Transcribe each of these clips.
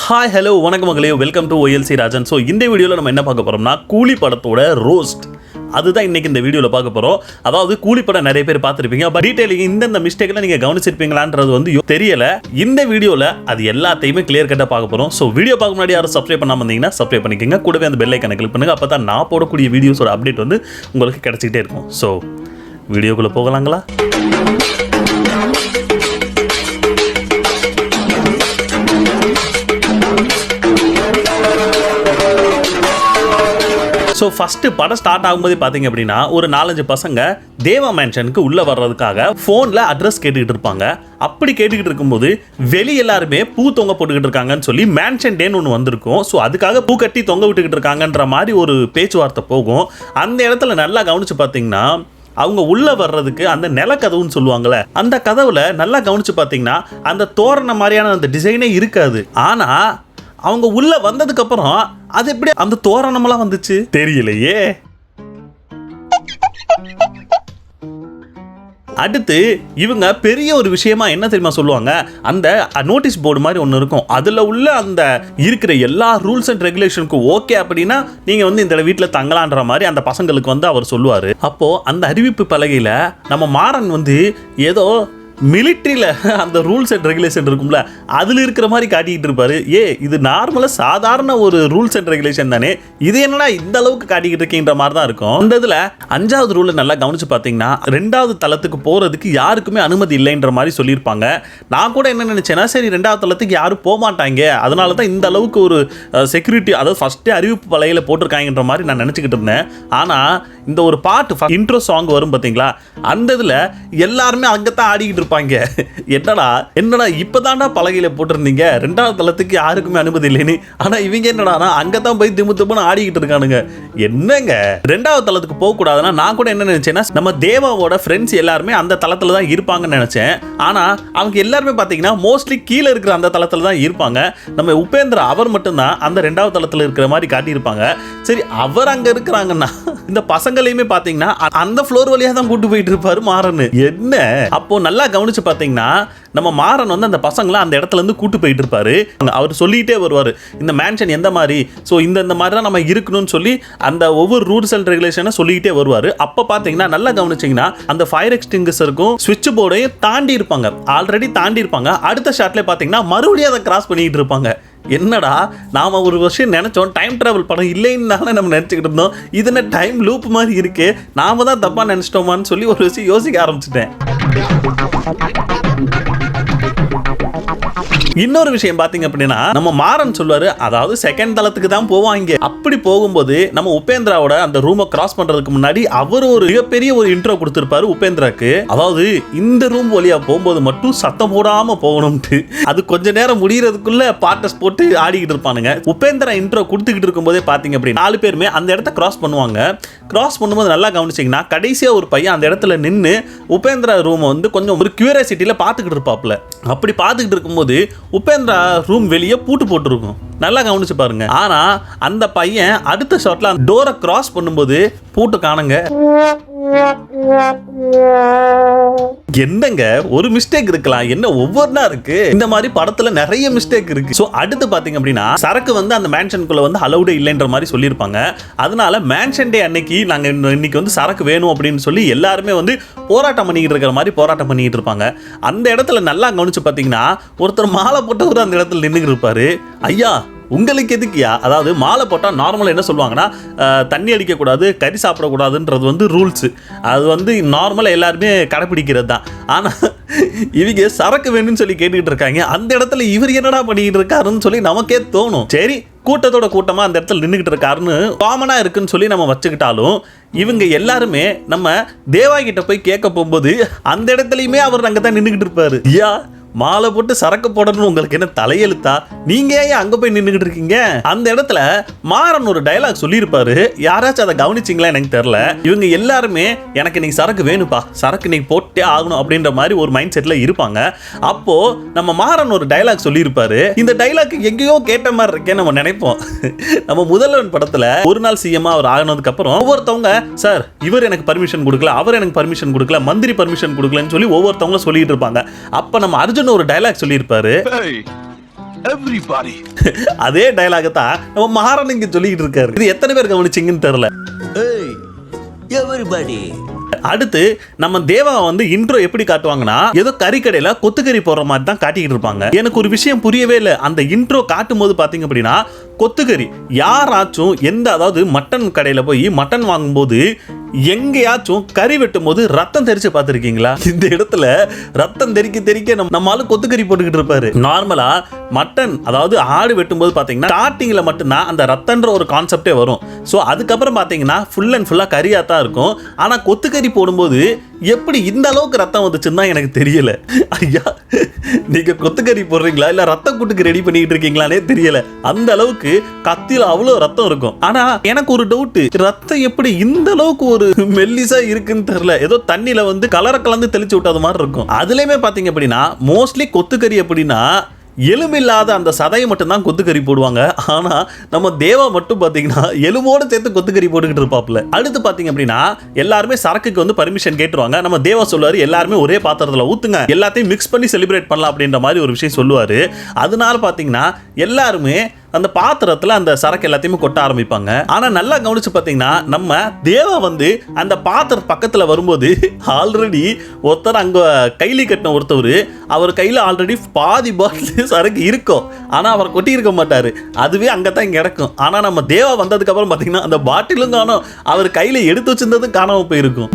Hi hello வணக்கம் மகளே, welcome to ஒஎல்சி Rajan. So இந்த வீடியோவில் நம்ம என்ன பார்க்க போகிறோம்னா கூலி படத்தோட ரோஸ்ட் அதுதான் இன்றைக்கி இந்த வீடியோவில் பார்க்க போகிறோம். அதாவது கூலி படம் நிறைய பேர் பார்த்துருப்பீங்க, பட் டீட்டெயிலிங் இந்தந்த மிஸ்டேக்கில் நீங்கள் கவனிச்சிருப்பீங்களான்றது வந்து தெரியல. இந்த வீடியோவில் அது எல்லாத்தையுமே கிளியர் கட்டாக பார்க்க போகிறோம். ஸோ வீடியோ பார்க்க முன்னாடி யாரும் சப்ஸ்கிரைப் பண்ணாமல் இருந்தீங்கன்னா சப்ஸ்கிரைப் பண்ணிக்கோங்க, கூடவே அந்த பெல் ஐக்கானை கிளிக் பண்ணுங்கள். அப்போ தான் நான் போடக்கூடிய வீடியோஸோட அப்டேட் வந்து உங்களுக்கு கிடச்சிக்கிட்டே இருக்கும். ஸோ வீடியோக்குள்ளே போகலாங்களா? ஸோ ஃபஸ்ட்டு படம் ஸ்டார்ட் ஆகும்போது பார்த்தீங்க அப்படின்னா ஒரு 4-5 பசங்க தேவா மேன்ஷனுக்கு உள்ளே வர்றதுக்காக ஃபோனில் அட்ரஸ் கேட்டுக்கிட்டு இருப்பாங்க. அப்படி கேட்டுக்கிட்டு இருக்கும்போது வெளி எல்லாருமே பூ தொங்க போட்டுக்கிட்டு இருக்காங்கன்னு சொல்லி மேன்ஷன் டேன்னு ஒன்று வந்திருக்கும். ஸோ அதுக்காக பூ கட்டி தொங்க விட்டுக்கிட்டு இருக்காங்கன்ற மாதிரி ஒரு பேச்சுவார்த்தை போகும். அந்த இடத்துல நல்லா கவனித்து பார்த்தீங்கன்னா அவங்க உள்ளே வர்றதுக்கு அந்த நிலக்கதவுன்னு சொல்லுவாங்கள்ல, அந்த கதவுல நல்லா கவனித்து பார்த்தீங்கன்னா அந்த தோரண மாதிரியான அந்த டிசைனே இருக்காது. ஆனால் அவங்க உள்ள வந்ததுக்கு அப்புறம் அது எப்படி அந்த தோரணமெல்லாம் வந்துச்சு தெரியலையே. அடுத்து இவங்க பெரிய ஒரு விஷயமா என்ன தெரியுமா சொல்லுவாங்க, அந்த நோட்டீஸ் போர்டு மாதிரி ஒன்று இருக்கும், அதில் உள்ள அந்த இருக்கிற எல்லா ரூல்ஸ் அண்ட் ரெகுலேஷனுக்கும் ஓகே அப்படின்னா நீங்கள் வந்து இந்த வீட்டில் தங்கலான்ற மாதிரி அந்த பசங்களுக்கு வந்து அவர் சொல்லுவார். அப்போது அந்த அறிவிப்பு பலகையில் நம்ம மாறன் வந்து ஏதோ மிலிட்ரியில் அந்த ரூல்ஸ் அண்ட் ரெகுலேஷன் இருக்கும்ல அதில் இருக்கிற மாதிரி காட்டிக்கிட்டு இருப்பாரு. இது நார்மலாக சாதாரண ஒரு ரூல்ஸ் அண்ட் ரெகுலேஷன் தானே, இது என்னன்னா இந்த அளவுக்கு காட்டிக்கிட்டு இருக்கீன்ற மாதிரி தான் இருக்கும். அந்த இதில் 5வது ரூலை நல்லா கவனிச்சு பார்த்தீங்கன்னா 2வது தளத்துக்கு போகிறதுக்கு யாருக்குமே அனுமதி இல்லைன்ற மாதிரி சொல்லியிருப்பாங்க. நான் கூட என்ன நினச்சேன்னா, சரி 2வது தளத்துக்கு யாரும் போக மாட்டாங்க, அதனால தான் இந்த அளவுக்கு ஒரு செக்யூரிட்டி, அதாவது ஃபஸ்ட்டே அறிவிப்பு பலகையில் போட்டிருக்காங்கன்ற மாதிரி நான் நினச்சிக்கிட்டு இருந்தேன். ஆனால் இந்த ஒரு பாட்டு இன்ட்ரோ சாங் வரும் பார்த்தீங்களா, அந்த இதில் எல்லாருமே அங்கே தான் ஆடிக்கிட்டு இருப்பாங்க. என்னடா இப்பதான்டா பலகையில போட்டிருந்தீங்க 2வது தளத்துக்கு யாருக்குமே அனுமதி இல்லைன்னு, ஆனா இவங்க என்னடா அங்கதான் போய் திமுத்துன்னு ஆடிக்கிட்டு இருக்கானுங்க. என்னங்க 2வது தளத்துக்கு போக கூடாதுன்னா, நான் கூட என்ன நினைச்சேன்னா நம்ம தேவாவோட ஃப்ரெண்ட்ஸ் எல்லாருமே அந்த தளத்துல தான் இருப்பாங்கன்னு நினைச்சேன். ஆனா அவங்க எல்லாருமே பாத்தீங்கன்னா மோஸ்ட்லி கீழே இருக்கிற அந்த தளத்துல தான் இருப்பாங்க. நம்ம உபேந்திரா அவர் மட்டும்தான் அந்த 2வது தளத்துல இருக்கிற மாதிரி காட்டியிருப்பாங்க. சரி, அவர் அங்க இருக்கிறாங்கன்னா இந்த பசங்களையுமே பாத்தீங்கன்னா அந்த ஃப்ளோர் வழியா தான் கூட்டு போயிட்டு இருப்பாரு மாறன். என்ன அப்போ நல்லா கவனிச்சு பாத்தீங்கன்னா நம்ம மாறன் வந்து அந்த பசங்களை அந்த இடத்துல இருந்து கூட்டு போயிட்டு இருப்பாரு. அவர் சொல்லிட்டே வருவார், இந்த மேன்ஷன் எந்த மாதிரி, ஸோ இந்த மாதிரி தான் நம்ம இருக்கணும்னு சொல்லி அந்த ஒவ்வொரு ரூல்ஸ் அண்ட் ரெகுலேஷனை சொல்லிக்கிட்டே வருவார். அப்போ பார்த்தீங்கன்னா நல்லா கவனிச்சிங்கன்னா அந்த ஃபயர் எக்ஸ்டிங்விஷருக்கும் சுவிட்ச் போர்டையும் தாண்டி இருப்பாங்க, ஆல்ரெடி தாண்டி இருப்பாங்க. அடுத்த ஷாட்லேயே பார்த்தீங்கன்னா மறுபடியும் அதை கிராஸ் பண்ணிட்டு இருப்பாங்க. என்னடா நாம ஒரு விஷயம் நினைச்சோம், டைம் டிராவல் படம் இல்லைன்னு தானே நம்ம நினச்சிக்கிட்டு இருந்தோம், இது என்ன டைம் லூப் மாதிரி இருக்கு, நாம தான் தப்பா நினைச்சிட்டோமான்னு சொல்லி ஒரு விஷயம் யோசிக்க ஆரம்பிச்சிட்டேன். இன்னொரு விஷயம் பாத்தீங்க அப்படின்னா நம்ம மாறன் சொல்லுவாரு, அதாவது 2nd தளத்துக்கு தான் போவாங்க. அப்படி போகும்போது நம்ம உபேந்திராவோட அந்த ரூமை கிராஸ் பண்றதுக்கு முன்னாடி அவர் ஒரு மிகப்பெரிய ஒரு இன்ட்ரோ கொடுத்திருப்பாரு உபேந்திராக்கு. அதாவது இந்த ரூம் வழியா போகும்போது மட்டும் சத்தம் போடாம போகணும்ட்டு, அது கொஞ்ச நேரம் முடியறதுக்குள்ள பாட்டஸ் போட்டு ஆடிக்கிட்டு இருப்பானுங்க. உபேந்திரா இன்ட்ரோ கொடுத்துக்கிட்டு இருக்கும்போதே பாத்தீங்க அப்படின்னா 4 பேருமே அந்த இடத்த கிராஸ் பண்ணுவாங்க. கிராஸ் பண்ணும்போது நல்லா கவனிச்சிங்கன்னா கடைசியா ஒரு பையன் அந்த இடத்துல நின்று உபேந்திரா ரூமை வந்து கொஞ்சம் ஒரு கியூரியாசிட்டியில பார்த்துக்கிட்டு இருப்பாப்ல. அப்படி பார்த்துக்கிட்டு இருக்கும்போது உபேந்திரா ரூம் வெளியே பூட்டு போட்டுருக்கும், நல்லா கவனிச்சு பாருங்க. ஆனா அந்த பையன் அடுத்த ஷாட்ல அந்த டோரை கிராஸ் பண்ணும்போது பூட்டு காணுங்க. என்னங்க ஒரு மிஸ்டேக் இருக்கலாம், என்ன ஒவ்வொருனா இருக்கு, இந்த மாதிரி படத்துல நிறைய மிஸ்டேக் இருக்கு. சோ அடுத்து பாத்தீங்க அப்படின்னா சரக்கு வந்து அந்த மேன்ஷனுக்குள்ள வந்து அலௌடே இல்லைன்ற மாதிரி சொல்லியிருப்பாங்க. அதனால மேன்ஷன் டே அன்னைக்கு நாங்க இன்னைக்கு வந்து சரக்கு வேணும் அப்படின்னு சொல்லி எல்லாருமே வந்து போராட்டம் பண்ணிக்கிட்டு இருக்கிற மாதிரி போராட்டம் பண்ணிக்கிட்டு இருப்பாங்க. அந்த இடத்துல நல்லா கவனிச்சு பாத்தீங்கன்னா ஒருத்தர் மாலை போட்டவர் அந்த இடத்துல நின்றுட்டு இருப்பாரு. ஐயா உங்களுக்கு எதுக்குயா, அதாவது மாலை போட்டால் நார்மலாக என்ன சொல்லுவாங்கன்னா தண்ணி அடிக்கக்கூடாது, கறி சாப்பிடக்கூடாதுன்றது வந்து ரூல்ஸு, அது வந்து நார்மலாக எல்லாருமே கடைப்பிடிக்கிறது தான். ஆனால் இவங்க சரக்கு வேணும்னு சொல்லி கேட்டுக்கிட்டு இருக்காங்க. அந்த இடத்துல இவர் என்னடா பண்ணிக்கிட்டு இருக்காருன்னு சொல்லி நமக்கே தோணும். சரி, கூட்டத்தோட கூட்டமாக அந்த இடத்துல நின்றுக்கிட்டு இருக்காருன்னு காமனாக இருக்குன்னு சொல்லி நம்ம வச்சுக்கிட்டாலும் இவங்க எல்லாருமே நம்ம தேவா கிட்ட போய் கேட்க போகும்போது அந்த இடத்துலையுமே அவர் அங்கே தான் நின்றுக்கிட்டு இருப்பாரு. ஐயா மாலை போட்டு சரக்கு போடணும் உங்களுக்கு என்ன தலையெழுத்தா, நீங்க ஏன் அங்க போய் நின்றுகிட்டு இருக்கீங்க? அந்த இடத்துல மாறன் ஒரு டயலாக் சொல்லியிருப்பாரு, யாராச்சும் அதை கவனிச்சிங்களா எனக்கு தெரியல. இவங்க எல்லாருமே எனக்கு நீங்க சரக்கு வேணுப்பா, சரக்கு நீங்க போட்டே ஆகணும் அப்படின்ற மாதிரி ஒரு மைண்ட் செட்ல இருப்பாங்க. அப்போ நம்ம மாறன் ஒரு டயலாக் சொல்லியிருப்பாரு, இந்த டயலாக் எங்கேயோ கேட்ட மாதிரி இருக்கே நம்ம நினைப்போம். நம்ம முதல்வன் படத்துல ஒரு நாள் சிஎம் அவர் ஆகினதுக்கு அப்புறம் ஒவ்வொருத்தவங்க சார் இவர் எனக்கு பர்மிஷன் கொடுக்கல, அவர் எனக்கு பர்மிஷன் கொடுக்கல, மந்திரி பர்மிஷன் கொடுக்கலன்னு சொல்லி ஒவ்வொருத்தவங்க சொல்லிட்டு இருப்பாங்க. அப்ப நம்ம அர்ஜுன் ஒரு டயலாக் சொல்லியிருப்பாரு, everybody. அதே டயலாக தான் நம்ம மகாராணி இங்க சொல்லிட்டு இருக்காரு. இது எத்தனை பேர் கவனிச்சிங்கன்னு தெரியல. Hey, everybody. அடுத்து நம்ம தேவா வந்து இன்ட்ரோ எப்படி காட்டுவாங்கன்னா ஏதோ கறிக்கடையில கொத்துக்கறி போடுற மாதிரி தான் காட்டிக்கிட்டு இருப்பாங்க. எனக்கு ஒரு விஷயம் புரியவே இல்லை. அந்த இன்ட்ரோ காட்டும் போது பாத்தீங்க அப்படின்னா கொத்துக்கறி யாராச்சும் அதாவது மட்டன் கடையில போய் மட்டன் வாங்கும்போது எங்கேயாச்சும் கறி வெட்டும் போது ரத்தம் தெரிச்சு பார்த்துருக்கீங்களா? இந்த இடத்துல ரத்தம் தெரிக்க நம்மளால கொத்துக்கறி போட்டுக்கிட்டு இருப்பாரு. நார்மலா மட்டன் அதாவது ஆடு வெட்டும் போது பாத்தீங்கன்னா ஸ்டார்டிங்ல மட்டும்தான் அந்த ரத்தன்ற ஒரு கான்செப்டே வரும். ஸோ அதுக்கப்புறம் பாத்தீங்கன்னா ஃபுல் அண்ட் ஃபுல்லா கறியா தான் இருக்கும். ஆனா கொத்துக்கறி போடும்போது எப்படி இந்த அளவுக்கு ரத்தம் வந்துச்சுன்னு தான் எனக்கு தெரியல. ஐயா, நீங்க கொத்துக்கறி போடுறீங்களா இல்ல ரத்த கூட்டுக்கு ரெடி பண்ணிட்டு இருக்கீங்களானே தெரியல. அந்த அளவுக்கு கத்தியில அவ்வளவு ரத்தம் இருக்கும். ஆனா எனக்கு ஒரு டவுட், ரத்தம் எப்படி இந்த அளவுக்கு ஒரு மெல்லிசா இருக்குன்னு தெரியல. ஏதோ தண்ணியில வந்து கலரை கலந்து தெளிச்சு விட்டது மாதிரி இருக்கும். அதுலயுமே பாத்தீங்க அப்படின்னா மோஸ்ட்லி கொத்துக்கறி அப்படின்னா எலும்பில்லாத அந்த சதையை மட்டும்தான் கொத்துக்கறி போடுவாங்க. ஆனா நம்ம தேவா மட்டும் பாத்தீங்கன்னா எலும்போடு சேர்த்து கொத்துக்கறி போட்டுக்கிட்டு இருப்பாப்ல. அடுத்து பாத்தீங்க அப்படின்னா எல்லாருமே சரக்குக்கு வந்து பர்மிஷன் கேட்டுருவாங்க. நம்ம தேவா சொல்லுவாரு எல்லாருமே ஒரே பாத்திரத்துல ஊத்துங்க, எல்லாத்தையும் மிக்ஸ் பண்ணி செலிப்ரேட் பண்ணலாம் அப்படின்ற மாதிரி ஒரு விஷயம் சொல்லுவாரு. அதனால பாத்தீங்கன்னா எல்லாருமே அந்த பாத்திரத்துல அந்த சரக்கு எல்லாத்தையுமே கொட்ட ஆரம்பிப்பாங்க. ஆனா நல்லா கவனிச்சு பாத்தீங்கன்னா நம்ம தேவா வந்து அந்த பாத்திர பக்கத்துல வரும்போது ஆல்ரெடி ஒருத்தர் அங்க கைலி கட்டின ஒருத்தவர் அவர் கையில ஆல்ரெடி பாதி பாட்டில் சரக்கு இருக்கும். ஆனா அவர் கொட்டி இருக்க மாட்டாரு, அதுவே அங்கதான் கிடக்கும். ஆனா நம்ம தேவா வந்ததுக்கு அப்புறம் பாத்தீங்கன்னா அந்த பாட்டிலும் காணோம், அவர் கையில எடுத்து வச்சிருந்ததும் காணாம போயிருக்கும்.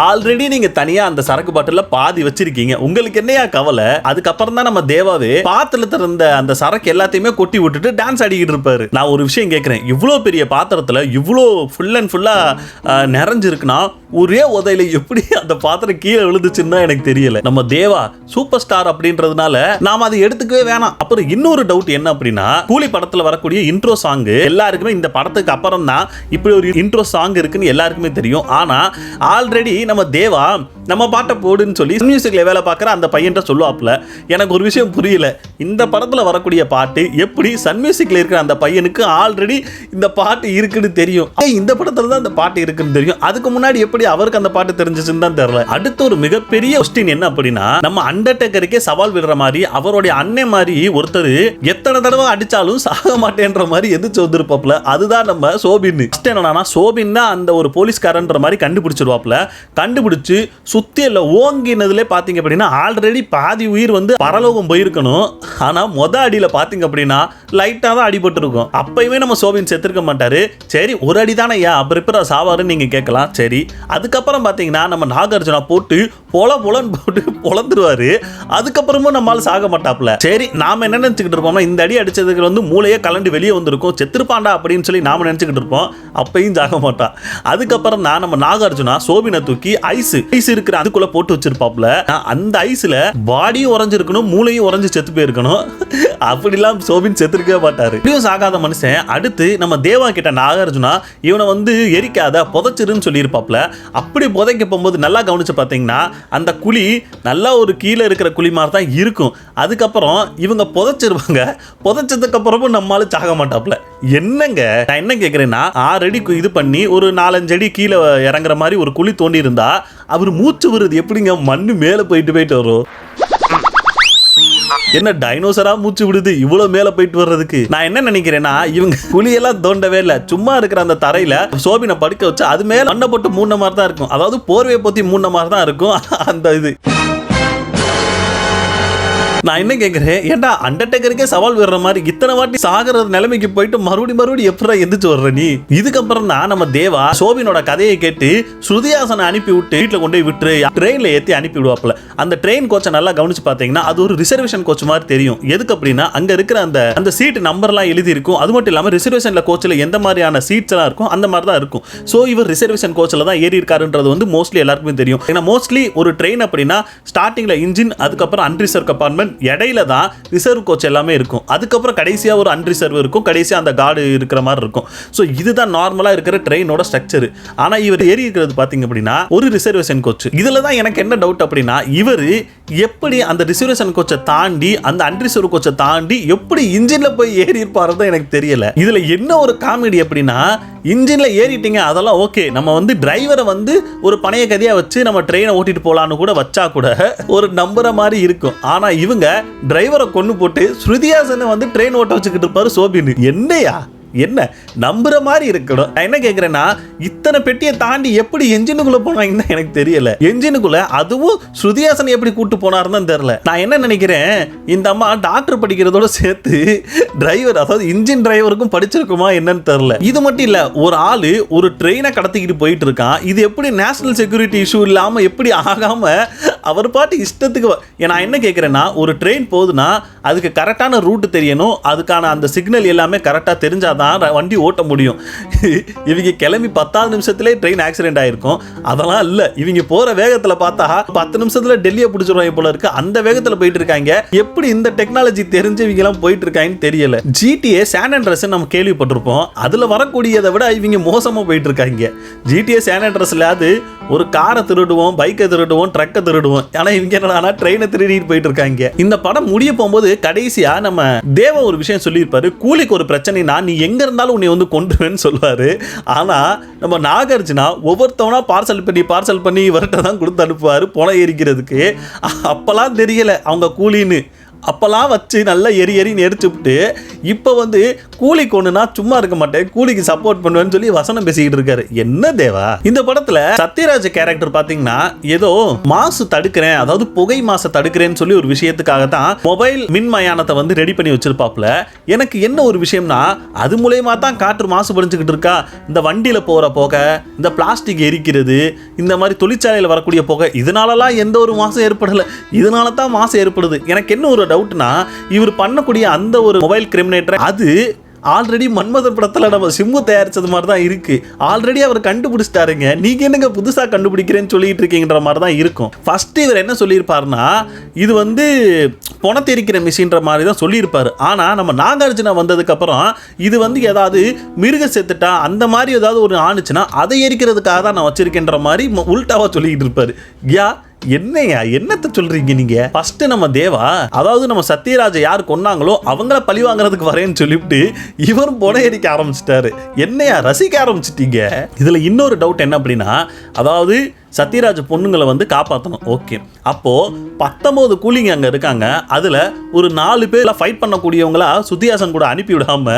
ஆல்ரெடி நீங்க தனியா அந்த சரக்கு பாட்டில பாதி வச்சிருக்கீங்க, உங்களுக்கு என்னையா கவலை? அதுக்கப்புறம் தான் நம்ம தேவாவே பாத்திரத்துல இருந்த அந்த சரக்கு எல்லாத்தையுமே கொட்டி விட்டுட்டு டான்ஸ் ஆடிக்கிட்டு இருப்பாரு. நான் ஒரு விஷயம் கேட்கிறேன், இவ்வளோ பெரிய பாத்திரத்துல இவ்வளோ ஃபுல் அண்ட் ஃபுல்லா நிறைஞ்சிருக்குன்னா ஒரே உதையில எப்படி அந்த பாத்திரம் கீழே விழுந்துச்சுன்னு எனக்கு தெரியல. நம்ம தேவா சூப்பர் ஸ்டார் அப்படின்றதுனால நாம அதை எடுத்துக்கவே வேணாம். அப்புறம் இன்னொரு டவுட் என்ன அப்படின்னா, கூலி படத்துல வரக்கூடிய இன்ட்ரோ சாங் எல்லாருக்குமே இந்த படத்துக்கு அப்புறம் தான் இப்படி ஒரு இன்ட்ரோ சாங் இருக்குன்னு எல்லாருக்குமே தெரியும். ஆனா ஆல்ரெடி நம்ம தேவா நம்ம பாட்டை போடுன்னு சொல்லி மியூசிக்ல வேலை பார்க்குற அந்த பையன்ட்ட சொல்லுவாப்ல. எனக்கு ஒரு விஷயம் புரியல, இந்த படத்துல வரக்கூடிய பாட்டு எப்படி சன் மியூசிக்ல இருக்கிற அந்த பையனுக்கு ஆல்ரெடி இந்த பாட்டு இருக்குன்னு தெரியும், இந்த படத்துல தான் அந்த பாட்டு இருக்குன்னு தெரியும், அதுக்கு முன்னாடி எப்படி அவருக்கு அந்த பாட்டு தெரிஞ்சிச்சுன்னு தான் தெரியல. அடுத்த ஒரு மிகப்பெரிய கொஸ்டின் என்ன அப்படின்னா, நம்ம அண்டர்டேக்கருக்கே சவால் விடுற மாதிரி அவருடைய அண்ணன் மாதிரி ஒருத்தர் எத்தனை தடவை அடிச்சாலும் சாக மாட்டேன்ற மாதிரி எதிர்த்து வந்திருப்பாப்ல. அதுதான் நம்ம சோபின். என்னன்னா சோபின் தான் அந்த ஒரு போலீஸ்காரன்ற மாதிரி கண்டுபிடிச்சிருவாப்ல. கண்டுபிடிச்சு சுத்தியல்ல ஓங்கினதுல பாத்தீங்க அப்படின்னா ஆல்ரெடி பாதி உயிர் வந்து பரலோகம் போயிருக்கணும். ஆனா மொத அடியில பாத்தீங்க அப்படின்னா லைட்டா தான் அடிபட்டு இருக்கும். அப்பயுமே நம்ம சோபின் செத்துருக்க மாட்டாரு. சரி ஒரு அடி தானே, ஏன் அப்புறம் எப்ப சாவாருன்னு நீங்க கேட்கலாம். சரி அதுக்கப்புறம் பாத்தீங்கன்னா நம்ம நாகார்ஜுனா போட்டு பொலன்னு போட்டு பொலந்துருவாரு. அதுக்கப்புறமும் நம்மளால சாக மாட்டாப்ல. சரி நாம என்ன நினைச்சுக்கிட்டு இருப்போம்னா இந்த அடி அடிச்சதுக்கு வந்து மூளையே கலண்டு வெளியே வந்திருக்கும், செத்துருப்பாண்டா அப்படின்னு சொல்லி நாம நினைச்சுக்கிட்டு இருப்போம். அப்பயும் சாக மாட்டான். அதுக்கப்புறம் தான் நம்ம நாகார்ஜுனா சோபினை தூக்கி ஐஸ் இருக்கிற அதுக்குள்ள போட்டு வச்சிருப்பாப்ல. அந்த ஐஸ்ல பாடியும் உறைஞ்சிருக்கணும், மூளையும் உறைஞ்சு செத்து போயிருக்கணும். அப்படிலாம் சோபின் செத்துருக்கவே மாட்டாரு. இப்படியும் சாகாத மனுஷன் அடுத்து நம்ம தேவா கிட்ட நாகார்ஜுனா இவனை வந்து எரிக்காத புதைச்சிருன்னு சொல்லியிருப்பாப்ல. அப்படி புதைக்க போகும்போது நல்லா கவனிச்சு பார்த்தீங்கன்னா அந்த குழி நல்லா ஒரு கீழே இருக்கிற குழி மாதிரி தான் இருக்கும். அதுக்கப்புறம் இவங்க புதைச்சிருவாங்க. புதைச்சதுக்கு அப்புறமும் நம்மளால சாக மாட்டாப்ல. என்னங்க நான் என்ன கேட்கிறேன்னா, 6 அடி இது பண்ணி ஒரு 4-5 அடி கீழே இறங்குற மாதிரி ஒரு குழி தோண்டி இருந்தா அவர் மூச்சு வருது எப்படிங்க? மண்ணு மேல போயிட்டு வரும். என்ன டைனோசரா மூச்சு விடுது இவ்வளவு மேல போயிட்டு வர்றதுக்கு? நான் என்ன நினைக்கிறேன்னா இவங்க குழியெல்லாம் தோண்டவே இல்லை, சும்மா இருக்கிற அந்த தரையில சோபினை படுக்க வச்சு அது மேல மண்ணை போட்டு மூண மாதிரி தான் இருக்கும். அதாவது போர்வையை போத்தி மூண மாதிரி தான் இருக்கும் அந்த இது. நான் என்ன கேட்கிறேன், ஏன்டா அண்டர்டேக்கருக்கே சவால் விடுற மாதிரி இத்தனை வாட்டி சாகிறது நிலைமைக்கு போயிட்டு மறுபடியும் எப்படா எந்திரிச்சு வர்ற நீ? இதுக்கப்புறம் தான் நம்ம தேவா சோபினோட கதையை கேட்டு ஸ்ருதிஹாசனை அனுப்பி விட்டு வீட்டில் கொண்டு போய் விட்டு ட்ரெயின்ல ஏற்றி அனுப்பி விடுவாப்ல. அந்த ட்ரெயின் கோச்சை நல்லா கவனிச்சு பார்த்தீங்கன்னா அது ஒரு ரிசர்வேஷன் கோச் மாதிரி தெரியும். எதுக்கு அப்படின்னா அங்க இருக்கிற அந்த சீட் நம்பர்லாம் எழுதி இருக்கும். அது மட்டும் இல்லாமல் ரிசர்வேஷன்ல கோச்சில் எந்த மாதிரியான சீட்ஸ் எல்லாம் இருக்கும் அந்த மாதிரி தான் இருக்கும். ஸோ இவர் ரிசர்வேஷன் கோச்சில் தான் ஏறி இருக்காருன்றது வந்து மோஸ்ட்லி எல்லாருக்குமே தெரியும். ஏன்னா மோஸ்ட்லி ஒரு ட்ரெயின் அப்படின்னா ஸ்டார்டிங்ல இன்ஜின், அதுக்கப்புறம் அன்ரிசர்வ் கம்பார்ட்மெண்ட், இடையில தான் ரிசர்வ் கோச் எல்லாமே இருக்கும். அதுக்கப்புறம் கடைசியா ஒரு அன்ரிசர்வ் இருக்கும், கடைசியா அந்த கார்டு இருக்கிற மாதிரி இருக்கும். ஸோ இதுதான் நார்மலா இருக்கிற ட்ரெயினோட ஸ்ட்ரக்சர். ஆனா இவர் ஏறி இருக்கிறது பாத்தீங்க அப்படின்னா ஒரு ரிசர்வேஷன் கோச். இதுல தான் எனக்கு என்ன டவுட் அப்படின்னா இவர் எப்படி அந்த ரிசர்வேஷன் கோச்சை தாண்டி அந்த அன்ரிசர்வ் கோச்சை தாண்டி எப்படி இன்ஜின்ல போய் ஏறி இருப்பாருதான் எனக்கு தெரியல. இதுல என்ன ஒரு காமெடி அப்படின்னா, இன்ஜின்ல ஏறிட்டீங்க அதெல்லாம் ஓகே, நம்ம வந்து டிரைவரை வந்து ஒரு பணைய கதையா வச்சு நம்ம ட்ரெயினை ஓட்டிட்டு போலான்னு கூட வச்சா கூட ஒரு நம்புற மாதிரி இருக்கும். ஆனா இவங்க டிரைவரை கொண்டு போட்டு ஸ்ருதிஹாசனை வந்து ட்ரெயின் ஓட்ட வச்சுக்கிட்டு இருப்பாரு சோபின்னு. என்னையா என்ன நம்புற மாதிரி இருக்கணும். நான் என்ன கேட்கிறேன்னா, இத்தனை பெட்டியை தாண்டி எப்படி என்ஜினுக்குள்ள போனாங்கன்னு எனக்கு தெரியல. என்ஜினுக்குள்ள அதுவும் ஸ்ருதிஹாசன் எப்படி கூட்டு போனாருன்னு தெரியல. நான் என்ன நினைக்கிறேன், இந்த அம்மா டாக்டர் படிக்கிறதோட சேர்த்து டிரைவர், அதாவது இன்ஜின் டிரைவருக்கும் படிச்சிருக்குமா என்னன்னு தெரியல. இது மட்டும் இல்ல, ஒரு ஆளு ஒரு ட்ரெயினை கடத்திக்கிட்டு போயிட்டு இருக்கான். இது எப்படி நேஷனல் செக்யூரிட்டி இஷ்யூ இல்லாம எப்படி ஆகாம அவர் பாட்டு இஷ்டத்துக்கு. நான் என்ன கேட்கிறேன்னா, ஒரு ட்ரெயின் போகுதுன்னா அதுக்கு கரெக்டான ரூட் தெரியணும், அதுக்கான அந்த சிக்னல் எல்லாமே கரெக்டாக தெரிஞ்சாதான் வண்டி ஓட்ட முடியும். இவங்க கிளம்பி 10 நிமிஷத்திலே ட்ரெயின் ஆக்சிடென்ட் ஆயிருக்கும். அதெல்லாம் இல்லை, இவங்க போற வேகத்தில் பார்த்தா 10 நிமிஷத்துல டெல்லியை பிடிச்சிருவாங்க போல இருக்கு. அந்த வேகத்தில் போயிட்டு இருக்காங்க. எப்படி இந்த டெக்னாலஜி தெரிஞ்சு இவங்க எல்லாம் போயிட்டு இருக்காங்கன்னு தெரியல. GTA சான் ஆண்ட்ரஸ் நம்ம கேள்விப்பட்டிருப்போம், அதுல வரக்கூடியதை விட இவங்க மோசமா போயிட்டு இருக்காங்க. GTA சான் ஆண்ட்ரஸ்ல அது ஒரு காரை திருடுவோம், பைக்கை திருடுவோம், ட்ரக்கை திருடுவோம். ஆனா இவங்க என்னன்னா ட்ரெயினை திருடிட்டு போயிட்டு இருக்காங்க. இந்த படம் முடிய போகும்போது கடைசியா நம்ம தேவ ஒரு விஷயம் சொல்லியிருப்பாரு, கூலிக்கு ஒரு பிரச்சனைனா நீ எங்க இருந்தாலும் உன்னை வந்து கொண்டுவேன்னு சொல்லுவாரு. ஆனா நம்ம நாகார்ஜுனா ஒவ்வொருத்தவனா பார்சல் பண்ணி இவர்கிட்ட தான் கொடுத்து அனுப்புவாரு பணம் எரிக்கிறதுக்கு. அப்பெல்லாம் தெரியல அவங்க கூலின்னு. அப்பெல்லாம் வச்சு நல்லா எரின்னு எரிச்சு விட்டு இப்போ வந்து கூலிக்கு ஒண்ணுனா சும்மா இருக்க மாட்டேன், கூலிக்கு சப்போர்ட் பண்ணுவேன்னு சொல்லி வசனம் பேசிக்கிட்டு இருக்காரு. என்ன தேவா? இந்த படத்துல சத்யராஜ் கேரக்டர் பாத்தீங்கன்னா ஏதோ மாசு தடுக்கிறேன், அதாவது புகை மாசை தடுக்கிறேன்னு சொல்லி ஒரு விஷயத்துக்காக தான் மொபைல் மின்மயானத்தை வந்து ரெடி பண்ணி வச்சிருப்பாப்ல. எனக்கு என்ன ஒரு விஷயம்னா, அது மூலயமா தான் காற்று மாசுபடிச்சுக்கிட்டு இருக்கா. இந்த வண்டியில போற புகை, இந்த பிளாஸ்டிக் எரிக்கிறது, இந்த மாதிரி தொழிற்சாலையில் வரக்கூடிய புகை, இதனாலலாம் எந்த ஒரு மாசம் ஏற்படல. இதனால தான் மாசு ஏற்படுது. எனக்கு என்ன ஒரு டவுட்னா, இவர் பண்ணக்கூடிய அந்த ஒரு மொபைல் கிரிமினேட்டர் அது ஆல்ரெடி மன்மதன் படத்தில் நம்ம சிம்பு தயாரிச்சது மாதிரி தான் இருக்கு. ஆல்ரெடி அவர் கண்டுபிடிச்சிட்டாருங்க, நீங்க என்னங்க புதுசா கண்டுபிடிக்கிறேன்னு சொல்லிட்டு இருக்கீங்கன்ற மாதிரி தான் இருக்கும். ஃபர்ஸ்ட் இவர் என்ன சொல்லியிருப்பாருன்னா, இது வந்து பணத்தை எரிக்கிற மிஷின்ற மாதிரி தான் சொல்லியிருப்பாரு. ஆனா நம்ம நாகார்ஜுனா வந்ததுக்கு அப்புறம் இது வந்து ஏதாவது மிருக செத்துட்டா அந்த மாதிரி ஏதாவது ஒரு ஆணுச்சுன்னா அதை எரிக்கிறதுக்காக தான் நான் வச்சிருக்கேன்ற மாதிரி உல்டாவா சொல்லிக்கிட்டு இருப்பாரு. யா என்னையா என்னத்த சொல்றீங்க நீங்க? ஃபர்ஸ்ட் நம்ம தேவா, அதாவது நம்ம சத்யராஜை யார் கொன்னாங்களோ அவங்கள பழி வாங்குறதுக்கு வரேன்னு சொல்லிவிட்டு இவரும் பொணை எரிக்க ஆரம்பிச்சிட்டாரு. என்னையா ரசிக்க ஆரம்பிச்சிட்டீங்க? இதுல இன்னொரு டவுட் என்ன அப்படின்னா, அதாவது சத்யராஜ் பொண்ணுங்களை வந்து காப்பாற்றணும். ஓகே, அப்போ 19 கூலிங்க அங்கே இருக்காங்க. அதில் ஒரு 4 பேர் ஃபைட் பண்ணக்கூடியவங்களா சுத்தியாசன் கூட அனுப்பி விடாம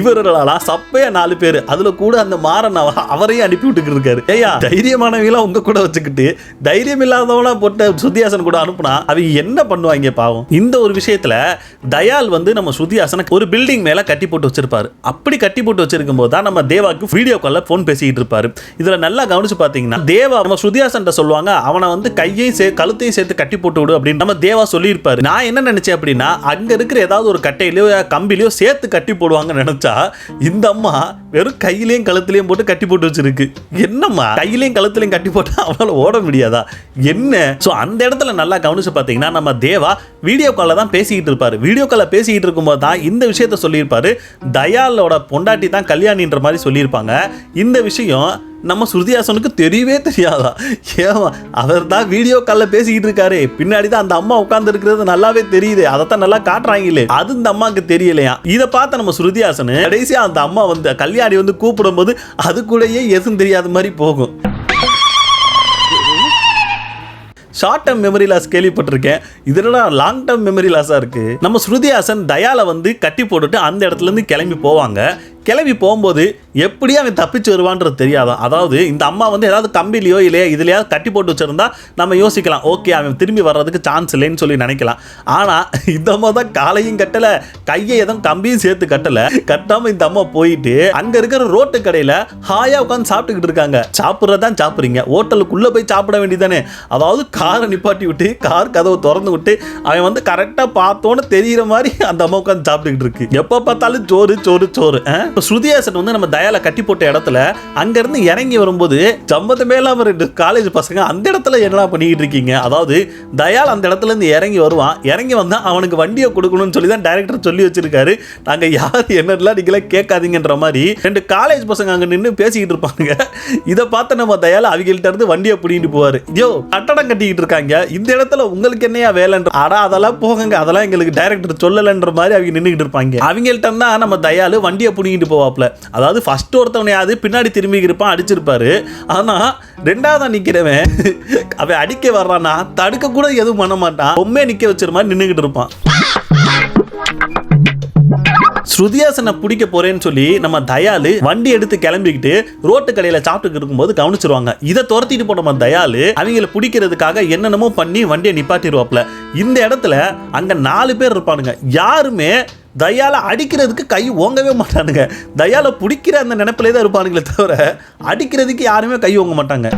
இவர்களாம் சப்பையா 4 பேர், அதில் கூட அந்த மாறன் அவரையும் அனுப்பி விட்டுக்கிட்டு இருக்காரு. ஏயா தைரியமானவங்களாம் உங்க கூட வச்சுக்கிட்டு தைரியம் இல்லாதவங்களா போட்ட சுத்தியாசன் கூட அனுப்புனா அவங்க என்ன பண்ணுவாங்க பாவம். இந்த ஒரு விஷயத்துல தயால் வந்து நம்ம சுத்தியாசனை ஒரு பில்டிங் மேல கட்டி போட்டு வச்சிருப்பாரு. அப்படி கட்டி போட்டு வச்சிருக்கும் போது தான் நம்ம தேவாக்கு வீடியோ கால்ல போன் பேசிக்கிட்டு இருப்பாரு. இதுல நல்லா கவனிச்சு பாத்தீங்கன்னா தேவா நம்ம சுத்தியாசன் சொல்லுவாங்க, அவனை வந்து கையையும் கழுத்தையும் சேர்த்து கட்டி போட்டு விடு அப்படின்னு நம்ம தேவா சொல்லியிருப்பாரு. நான் என்ன நினைச்சேன் அப்படின்னா, அங்க இருக்கிற ஏதாவது ஒரு கட்டையிலயோ கம்பிலையோ சேர்த்து கட்டி போடுவாங்கன்னு நினைச்சா இந்த அம்மா வெறும் கையிலையும் கழுத்துலையும் போட்டு கட்டி போட்டு வச்சிருக்கு. என்னம்மா கையிலையும் கழுத்துலையும் கட்டி போட்டு அவனால ஓட முடியாதா என்ன? சோ அந்த இடத்துல நல்லா கவனிச்சு பாத்தீங்கன்னா நம்ம தேவா வீடியோ கால்ல தான் பேசிக்கிட்டு இருப்பாரு. வீடியோ கால்ல பேசிக்கிட்டு இருக்கும்போது தான் இந்த விஷயத்த சொல்லியிருப்பாரு. தயாலோட பொண்டாட்டி தான் கல்யாணின்ற மாதிரி சொல்லியிருப்பாங்க. இந்த விஷயம் நம்ம ஸ்ருதிஹாசனுக்கு தெரியவே தெரியாதா? ஏமா அவர் தான் வீடியோ காலில் பேசிக்கிட்டு இருக்காரு, பின்னாடி தான் அந்த அம்மா உட்கார்ந்து இருக்கிறது நல்லாவே தெரியுது, அதைத்தான் நல்லா காட்டுறாங்களே, அது இந்த அம்மாவுக்கு தெரியலையா? இதை பார்த்த நம்ம ஸ்ருதிஹாசன் கடைசியா அந்த அம்மா வந்து கல்யாணி வந்து கூப்பிடும் போது அது கூடயே எதுவும் தெரியாத மாதிரி போகும். ஷார்ட் டர்ம் மெமரி லாஸ் கேள்விப்பட்டிருக்கேன், இதனால லாங் டர்ம் மெமரி லாஸா இருக்கு. நம்ம ஸ்ருதிஹாசன் தயால வந்து கட்டி போட்டுட்டு அந்த இடத்துல இருந்து கிளம்பி போவாங்க. கிளம்பி போகும்போது எப்படி அவன் தப்பிச்சு வருவான்றது தெரியாதான். அதாவது இந்த அம்மா வந்து ஏதாவது கம்பிலையோ இல்லையா இதுலையாவது கட்டி போட்டு வச்சிருந்தா நம்ம யோசிக்கலாம், ஓகே அவன் திரும்பி வர்றதுக்கு சான்ஸ் இல்லைன்னு சொல்லி நினைக்கலாம். ஆனா இந்த அம்மா தான் காலையும் கட்டல, கையை எதுவும் கம்பியும் சேர்த்து கட்டல. கட்டாம இந்த அம்மா போயிட்டு அங்க இருக்கிற ரோட்டு கடையில ஹாயா உட்காந்து சாப்பிட்டுக்கிட்டு இருக்காங்க. சாப்பிட்றதான் சாப்பிட்றீங்க, ஹோட்டலுக்குள்ள போய் சாப்பிட வேண்டியதானே. அதாவது காரை நிப்பாட்டி விட்டு கார் கதவை திறந்து விட்டு அவன் வந்து கரெக்டா பார்த்தோன்னு தெரியுற மாதிரி அந்த அம்மா உட்காந்து சாப்பிட்டுக்கிட்டு இருக்கு. எப்ப பார்த்தாலும் சோறு சோறு சோறு. இப்போ ஸ்ருதிஹாசன் வந்து நம்ம தயால கட்டி போட்ட இடத்துல அங்கிருந்து இறங்கி வரும்போது சம்பந்தமே இல்லாம 2 காலேஜ் பசங்க அந்த இடத்துல என்னடா பண்ணிக்கிட்டு இருக்கீங்க, அதாவது தயால் அந்த இடத்துல இருந்து இறங்கி வருவான், இறங்கி வந்தா அவனுக்கு வண்டியை கொடுக்கணும்னு சொல்லி தான் டைரக்டர் சொல்லி வச்சிருக்காரு. நாங்க யார் என்னெல்லாம் நீங்களே கேட்காதீங்கன்ற மாதிரி 2 காலேஜ் பசங்க அங்க நின்று பேசிக்கிட்டு இருப்பாங்க. இதை பார்த்து நம்ம தயால அவங்கள்ட்ட இருந்து வண்டியை பிடிக்கிட்டு போவாரு. யோ கட்டடம் கட்டிக்கிட்டு இருக்காங்க, இந்த இடத்துல உங்களுக்கு என்னையா வேலைன்ற, ஆடா அதெல்லாம் போங்க, அதெல்லாம் எங்களுக்கு டைரக்டர் சொல்லலன்ற மாதிரி அவங்க நின்றுகிட்டு இருப்பாங்க. அவங்கள்ட்ட தான் நம்ம தயாலு வண்டியை பிடிக்கிட்டு போவாப்ல. அதாவது ஃபர்ஸ்ட் ஒருத்தவனையாவது பின்னாடி திரும்பி இருப்பான், அடிச்சிருப்பாரு. ஆனா ரெண்டாவதா நிக்கிறவன் அவன் அடிக்க வர்றானா தடுக்க கூட எதுவும் பண்ண மாட்டான், பொம்மே நிக்க வச்சிரு மாதிரி நின்றுகிட்டு இருப்பான். ஸ்ருதிஹாசனை பிடிக்க போறேன்னு சொல்லி நம்ம தயாலு வண்டி எடுத்து கிளம்பிக்கிட்டு ரோட்டு கடையில சாப்பிட்டு இருக்கும்போது கவனிச்சிருவாங்க. இதை துரத்திட்டு போன நம்ம தயாலு அவங்களை பிடிக்கிறதுக்காக என்னென்னமோ பண்ணி வண்டியை நிப்பாட்டிடுவாப்ல. இந்த இடத்துல அங்க 4 பேர் இருப்பானுங்க. யாருமே தயால அடிக்கிறதுக்கு கை ஓங்கவே மாட்டானுங்க. தயால பிடிக்கிற அந்த நினைப்பிலே தான் இருப்பானுங்களே தவிர அடிக்கிறதுக்கு யாருமே கை ஓங்க மாட்டாங்க.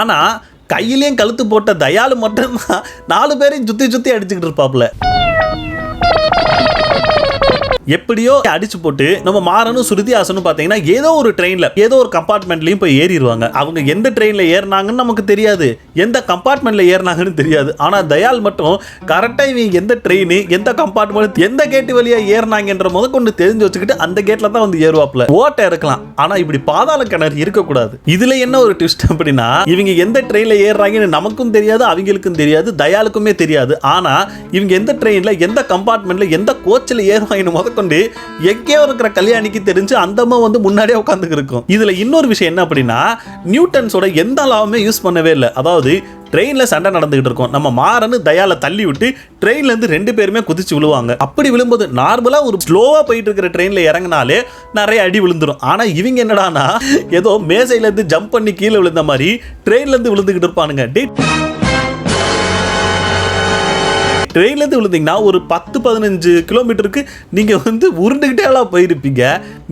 ஆனா கையிலையும் கழுத்து போட்ட தயாலு மட்டும்தான் 4 பேரையும் சுத்தி சுத்தி அடிச்சுக்கிட்டு இருப்பாப்ல. எப்படியோ அடிச்சு போட்டு நம்ம மாறனும் ஸ்ருதிஹாசனும் பாத்தீங்கன்னா ஏதோ ஒரு ட்ரெயின்ல ஏதோ ஒரு கம்பார்ட்மெண்ட்லயும் போய் ஏறிடுவாங்க. அவங்க எந்த ட்ரெயின்ல ஏறினாங்கன்னு நமக்கு தெரியாது, எந்த கம்பார்ட்மெண்ட்ல ஏறினாங்கன்னு தெரியாது. ஆனா தயால் மட்டும் கரெக்டா இவங்க எந்த ட்ரெயின் எந்த கம்பார்ட்மெண்ட் எந்த கேட்டு வழியா ஏறினாங்கன்ற முதற்கொண்டு தெரிஞ்சு வச்சுக்கிட்டு அந்த கேட்ல தான் வந்து ஏறுவாப்ல. ஓட்ட இருக்கலாம், ஆனா இப்படி பாதாள கிணறு இருக்கக்கூடாது. இதுல என்ன ஒரு ட்விஸ்ட் அப்படின்னா, இவங்க எந்த ட்ரெயின்ல ஏறுறாங்கன்னு நமக்கும் தெரியாது, அவங்களுக்கும் தெரியாது, தயாலுக்குமே தெரியாது. ஆனா இவங்க எந்த ட்ரெயின்ல எந்த கம்பார்ட்மெண்ட்ல எந்த கோச்சில் ஏறுவாங்கன்னு கொண்டு எங்கேயோ இருக்கிற கல்யாணிக்கு தெரிஞ்சு அந்தமா வந்து முன்னாடியே உட்கார்ந்து இருக்கும். இதுல இன்னொரு விஷயம் என்ன அப்படின்னா, நியூட்டன்ஸோட எந்த லாவுமே யூஸ் பண்ணவே இல்லை. அதாவது ட்ரெயின்ல சண்டை நடந்துகிட்டு இருக்கும், நம்ம மாறனு தயால தள்ளி விட்டு ட்ரெயின்ல இருந்து 2 பேருமே குதிச்சு விழுவாங்க. அப்படி விழும்போது நார்மலா ஒரு ஸ்லோவா போயிட்டு இருக்கிற ட்ரெயின்ல இறங்கினாலே நிறைய அடி விழுந்துரும். ஆனா இவங்க என்னடானா ஏதோ மேசையில இருந்து ஜம்ப் பண்ணி கீழே விழுந்த மாதிரி ட்ரெயின்ல இருந்து விழுந்துகிட்டு இருப்பானுங்க. ட்ரெயின்லேருந்து விழுந்தீங்கன்னா ஒரு 10-15 கிலோமீட்டருக்கு நீங்கள் வந்து உருண்டுகிட்டே எல்லாம் போயிருப்பீங்க.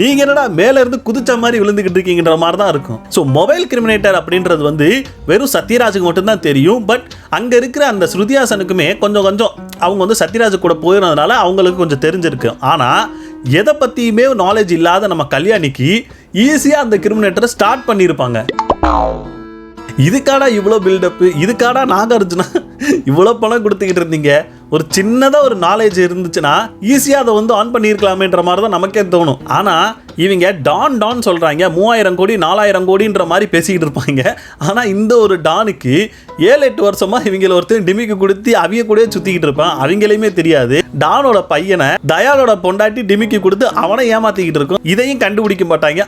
நீங்கள் என்னடா மேலே இருந்து குதிச்ச மாதிரி விழுந்துக்கிட்டு இருக்கீங்கன்ற மாதிரி தான் இருக்கும். ஸோ மொபைல் கிரிமினேட்டர் அப்படின்றது வந்து வெறும் சத்யராஜுக்கு மட்டும்தான் தெரியும். பட் அங்கே இருக்கிற அந்த ஸ்ருதிஹாசனுக்குமே கொஞ்சம் அவங்க வந்து சத்யராஜ் கூட போயிருந்ததுனால அவங்களுக்கு கொஞ்சம் தெரிஞ்சிருக்கு. ஆனால் எதை பற்றியுமே நாலேஜ் இல்லாத நம்ம கல்யாணிக்கு ஈஸியாக அந்த கிரிமினேட்டரை ஸ்டார்ட் பண்ணியிருப்பாங்க. இதுக்காடா இவ்வளோ பில்டப்பு, இதுக்காடா நாகார்ஜுனா இவ்வளோ பணம் கொடுத்துக்கிட்டு இருந்தீங்க, ஒரு சின்னதாக ஒரு நாலேஜ் இருந்துச்சுன்னா ஈஸியாக அதை வந்து ஆன் பண்ணியிருக்கலாமேன்ற மாதிரி தான் நமக்கே தோணும். ஆனால் இவங்க டான் சொல்கிறாங்க, 3000 கோடி 4000 கோடின்ற மாதிரி பேசிக்கிட்டு இருப்பாங்க. ஆனால் இந்த ஒரு டானுக்கு 7-8 வருஷமாக இவங்களை ஒருத்தர் டிமிக்கு கொடுத்து அவங்க கூட சுற்றிக்கிட்டு இருப்பான். அவங்களையுமே தெரியாது. டானோட பையனை தயாலோட பொண்டாட்டி டிமிக்கு கொடுத்து அவனை ஏமாத்திக்கிட்டு இருக்கும். இதையும் கண்டுபிடிக்க மாட்டாங்க.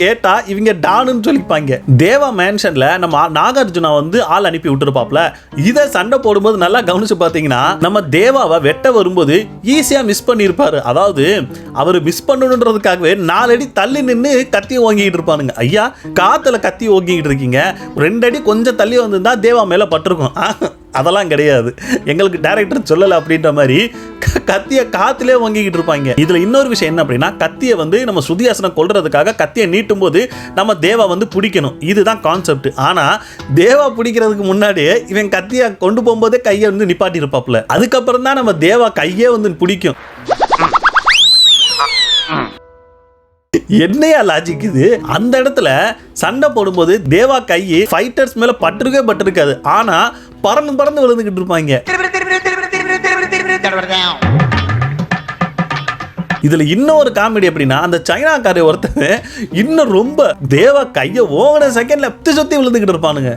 கேட்டா இவங்க டானுன்னு சொல்லிப்பாங்க. தேவா மேன்ஷன்ல நம்ம நாகார்ஜுனா வந்து ஆள் அனுப்பி விட்டுருப்பாப்ல. இதை சண்டை போடும்போது நல்லா கவனிச்சு பார்த்தீங்கன்னா நம்ம தேவாவை வெட்ட வரும்போது ஈஸியா மிஸ் பண்ணியிருப்பாரு. அதாவது அவர் மிஸ் பண்ணணுன்றதுக்காகவே 4 அடி தள்ளி நின்று கத்தி ஓங்கிட்டு இருப்பானுங்க. ஐயா காத்துல கத்தி ஓங்கிட்டு இருக்கீங்க, 2 அடி கொஞ்சம் தள்ளி வந்திருந்தா தேவா மேல பட்டிருக்கும். அதெல்லாம் கிடையாது, எங்களுக்கு டைரக்டர் சொல்லலை அப்படின்ற மாதிரி கத்தியை காத்திலே வாங்கிக்கிட்டு இருப்பாங்க. இதுல இன்னொரு விஷயம் என்ன அப்படின்னா, கத்தியை வந்து நம்ம ஸ்ருதிஹாசனை கொல்றதுக்காக கத்தியை நீட்டும் போது நம்ம தேவா வந்து பிடிக்கணும். இதுதான் கான்செப்ட். ஆனா தேவா பிடிக்கிறதுக்கு முன்னாடியே இவன் கத்தியை கொண்டு போகும்போதே கையை வந்து நிப்பாட்டி இருப்பாப்ல. அதுக்கப்புறம் தான் நம்ம தேவா கையே வந்து பிடிக்கும். என்னையா லாஜிக் இது? அந்த இடத்துல சண்டை போடும்போது தேவா கையை ஃபைட்டர்ஸ் மேல பட்டிருக்காது. ஆனா பறந்து விழுந்துகிட்டு இருப்பாங்க. இதுல இன்னொரு காமெடி அப்படின்னா, அந்த சைனாக்காரை ஒருத்தன் இன்னும் ரொம்ப தேவா கையை ஓவன செகண்ட்ல சுத்தி விழுந்துகிட்டு இருப்பானுங்க.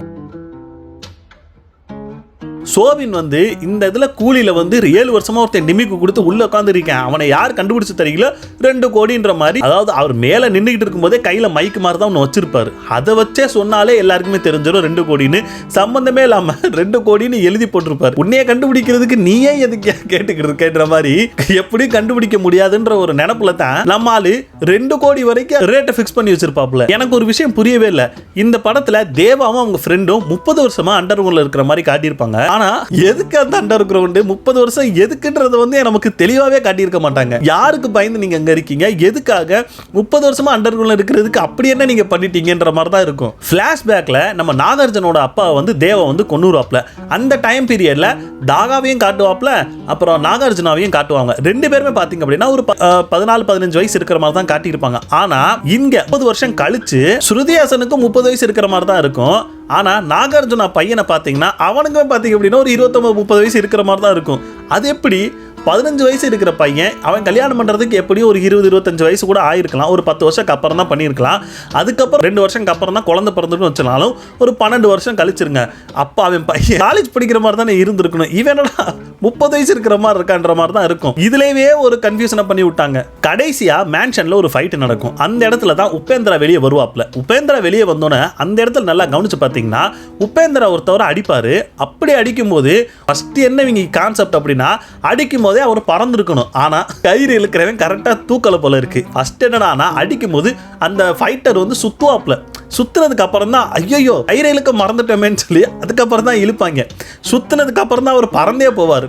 சோபின் வந்து இந்த இதில் கூலியில் வந்து 7 வருஷமா ஒருத்தன் டிமிக்கு கொடுத்து உள்ள உட்காந்துருக்கேன், அவனை யார் கண்டுபிடிச்சு தரீங்களோ 2 கோடின்ற மாதிரி. அதாவது அவர் மேலே நின்றுக்கிட்டு இருக்கும்போதே கையில் மைக்கு மாதிரி தான் ஒன்று வச்சிருப்பாரு. அதை வச்சே சொன்னாலே எல்லாருக்குமே தெரிஞ்சிடும் 2 கோடின்னு. சம்பந்தமே இல்லாமல் 2 கோடின்னு எழுதி போட்டிருப்பாரு. உன்னைய கண்டுபிடிக்கிறதுக்கு நீயே எதுக்கு கேட்டுக்கிட்டு இருக்கேன்ற மாதிரி எப்படி கண்டுபிடிக்க முடியாதுன்ற ஒரு நினைப்புல தான் நம்மால் 2 கோடி வரைக்கும் ரேட்டை ஃபிக்ஸ் பண்ணி வச்சிருப்பாப்புல. எனக்கு ஒரு விஷயம் புரியவே இல்லை. இந்த படத்தில் தேவாவும் அவங்க ஃப்ரெண்டும் 30 வருஷமா அண்டர்கிரவுண்ட்ல இருக்கிற மாதிரி காட்டியிருப்பாங்க. ஆனா எதுக்கு அந்த அண்டர் கிரவுண்ட் 30 வருஷம் எதுக்குன்றது வந்து நமக்கு தெளிவாவே காட்டியிருக்க மாட்டாங்க. யாருக்கு பயந்து நீங்க அங்க இருக்கீங்க, எதுக்காக 30 வருஷமா அண்டர் கிரவுண்ட்ல இருக்கிறதுக்கு அப்படி என்ன நீங்க பண்ணிட்டீங்கன்ற மாதிரி தான் இருக்கும். பிளாஷ்பேக்ல நம்ம நாகார்ஜுனோட அப்பா வந்து தேவா வந்து கொன்னுருவாப்ல. அந்த டைம் பீரியட்ல தாகாவையும் காட்டுவாப்ல, அப்புறம் நாகார்ஜுனாவையும் காட்டுவாங்க. ரெண்டு பேருமே பாத்தீங்க அப்படின்னா ஒரு 14-15 வயசு இருக்கிற மாதிரி தான் காட்டியிருப்பாங்க. ஆனா இங்க 30 வருஷம் கழிச்சு ஸ்ருதிஹாசனுக்கு 30 வயசு இருக்கிற மாதிரி தான் இருக்கும். ஆனா நாகார்ஜுனா பையனை பாத்தீங்கன்னா அவனுக்குமே பாத்தீங்க அப்படின்னா ஒரு 29-30 வயசு இருக்கிற மாதிரி தான் இருக்கும். அது எப்படி 15 வயசு இருக்கிற பையன் அவன் கல்யாணம் பண்ணுறதுக்கு எப்படியும் ஒரு 20-25 வயசு கூட ஆயிருக்கலாம். ஒரு 10 வருஷம் அப்புறம் தான் பண்ணியிருக்கலாம். அதுக்கப்புறம் 2 வருஷம் அப்புறம் தான் குழந்தை பிறந்துன்னு வச்சனாலும் ஒரு 12 வருஷம் கழிச்சிருங்க. அப்போ அவன் பையன் காலேஜ் படிக்கிற மாதிரி தானே இருந்திருக்கணும். இவனடா 30 வயசு இருக்கிற மாதிரி இருக்கான்ற மாதிரி தான் இருக்கும். இதுலேயே ஒரு கன்ஃபியூஷனை பண்ணி விட்டாங்க. கடைசியா மேன்ஷன்ல ஒரு ஃபைட் நடக்கும். அந்த இடத்துல தான் உபேந்திரா வெளியே வருவாப்ல. உபேந்திரா வெளியே வந்தோன்னே அந்த இடத்துல நல்லா கவனிச்சு பார்த்தீங்கன்னா உபேந்திரா ஒருத்தவரை அடிப்பாரு. அப்படி அடிக்கும் போது ஃபர்ஸ்ட் என்ன இவங்க கான்செப்ட் அப்படின்னா அடிக்கும் போது அவர் பறந்துருக்கணும். ஆனா கயிறு இழுக்கிறவன் கரெக்டா தூக்கல போல இருக்கு. ஃபர்ஸ்ட் என்னடா அடிக்கும் போது அந்த ஃபைட்டர் வந்து சுத்துவாப்ல. சுத்துனதுக்கு அப்புறம் தான் ஐயோ கயிறு இழுக்க மறந்துட்டோமேன்னு சொல்லி அதுக்கப்புறம் தான் இழுப்பாங்க. சுத்துனதுக்கு அப்புறம் தான் அவர் பறந்தே போவார்.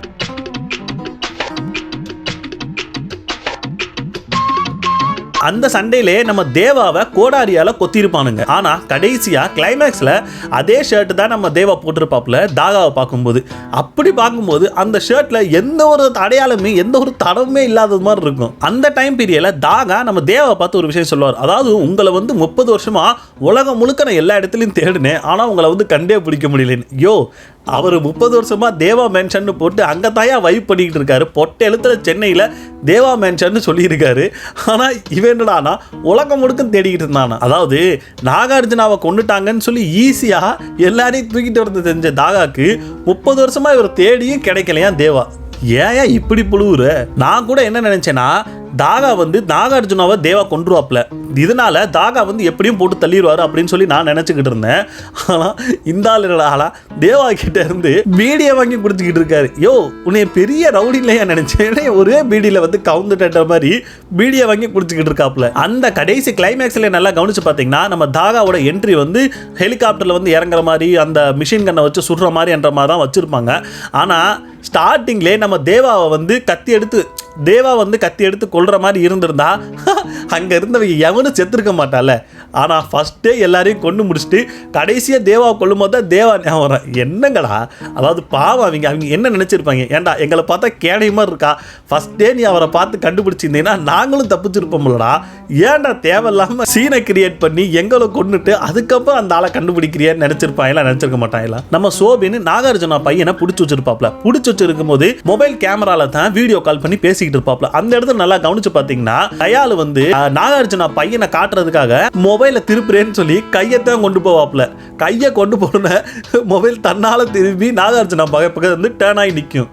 அந்த சண்டையிலே நம்ம தேவாவை கோடாரியால கொத்திருப்பானுங்க. ஆனா கடைசியா கிளைமேக்ஸ்ல அதே ஷர்ட் தான் நம்ம தேவா போட்டிருப்பாப்ல தாகாவை பார்க்கும்போது. அப்படி பார்க்கும்போது அந்த ஷர்ட்ல எந்த ஒரு அடையாளமே எந்த ஒரு தடவுமே இல்லாதது மாதிரி இருக்கும். அந்த டைம் பீரியட்ல தாகா நம்ம தேவாவை பார்த்து ஒரு விஷயம் சொல்லுவார். அதாவது உங்களை வந்து 30 வருஷமா உலகம் முழுக்க நான் எல்லா இடத்துலையும் தேடினேன், ஆனா உங்களை வந்து கண்டே பிடிக்க முடியலன்னு. யோ அவர் 30 வருஷமா தேவா மேன்ஷன் போட்டு அங்கே தாயா வைப் பண்ணிக்கிட்டு இருக்காரு. பொட்டை எழுத்துல சென்னையில் தேவா மேன்ஷன் சொல்லியிருக்காரு. ஆனால் இவன் என்னடானா உலகம் முழுக்க தேடிக்கிட்டு இருந்தானா. அதாவது நாகார்ஜுனாவை கொண்டுட்டாங்கன்னு சொல்லி ஈஸியாக எல்லாரையும் தூக்கிட்டு வரது தெரிஞ்ச தாகாக்கு 30 வருஷமா இவர் தேடியும் கிடைக்கலையா தேவா. ஏன் இப்படி புழுவுற? நான் கூட என்ன நினைச்சேன்னா தாகா வந்து நாகார்ஜுனாவை தேவா கொன்றுவாப்ல. இதனால தாகா வந்து எப்படியும் போட்டு தள்ளிடுவாரு அப்படின்னு சொல்லி நான் நினைச்சுக்கிட்டு இருந்தேன். ஆனால் இந்த ஆளா தேவா கிட்ட இருந்து பீடியை வாங்கி குடிச்சுக்கிட்டு இருக்காரு. யோ உன்னைய பெரிய ரவுடி இல்லையா நினைச்சேன். ஒரே பீடியில வந்து கவுந்துட்ட மாதிரி பீடியை வாங்கி குடிச்சுக்கிட்டு இருக்காப்ல. அந்த கடைசி கிளைமேக்ஸ்ல நல்லா கவனிச்சு பார்த்தீங்கன்னா நம்ம தாகாவோட என்ட்ரி வந்து ஹெலிகாப்டர்ல வந்து இறங்குற மாதிரி அந்த மிஷின் கண்ணை வச்சு சுடுற மாதிரி என்ற மாதிரி தான் வச்சிருப்பாங்க. ஆனால் ஸ்டார்டிங்லே நம்ம தேவாவை வந்து கத்தி எடுத்து கொள்ற மாதிரி இருந்திருந்தா அங்க இருந்தவங்க எவனும் செத்துருக்க மாட்டால. ஆனா ஃபர்ஸ்டே எல்லாரையும் கொண்டு முடிச்சுட்டு கடைசியா தேவாவை கொள்ளும் போது தான் தேவா ஞாபகம். என்னங்கடா அதாவது பாவம் அவங்க என்ன நினைச்சிருப்பாங்க, ஏன்டா எங்களை பார்த்தா கேடை மாதிரி இருக்கா, ஃபர்ஸ்டே நீ அவரை பார்த்து கண்டுபிடிச்சிருந்தீங்கன்னா நாங்களும் தப்பிச்சிருப்போம்லடா, ஏன்டா தேவையில்லாம சீனை கிரியேட் பண்ணி எங்களை கொண்டுட்டு அதுக்கப்புறம் அந்த ஆளை கண்டுபிடிக்கிறியான்னு நினைச்சிருப்பாங்களா? நினைச்சிருக்க மாட்டாங்களா? நம்ம சோபின்னு நாகார்ஜுனா பையனை பிடிச்சி வச்சிருப்பாப்ல. பிடிச்சி வச்சிருக்கும் போது மொபைல் கேமரால தான் வீடியோ கால் பண்ணி பேசிக்கிட்டு இருப்பாப்ல. அந்த இடத்துல நல்லா கவனிச்சு பாத்தீங்கன்னா தயாளு வந்து நாகார்ஜுனா பையனை காட்டுறதுக்காக மொபைலை திருப்புறேன்னு சொல்லி கையத்தான் கொண்டு போவாப்ல. கையை கொண்டு போன மொபைல் தன்னால திரும்பி நாகார்ஜுனா பக்கம் வந்து டேர்ன் ஆகி நிற்கும்.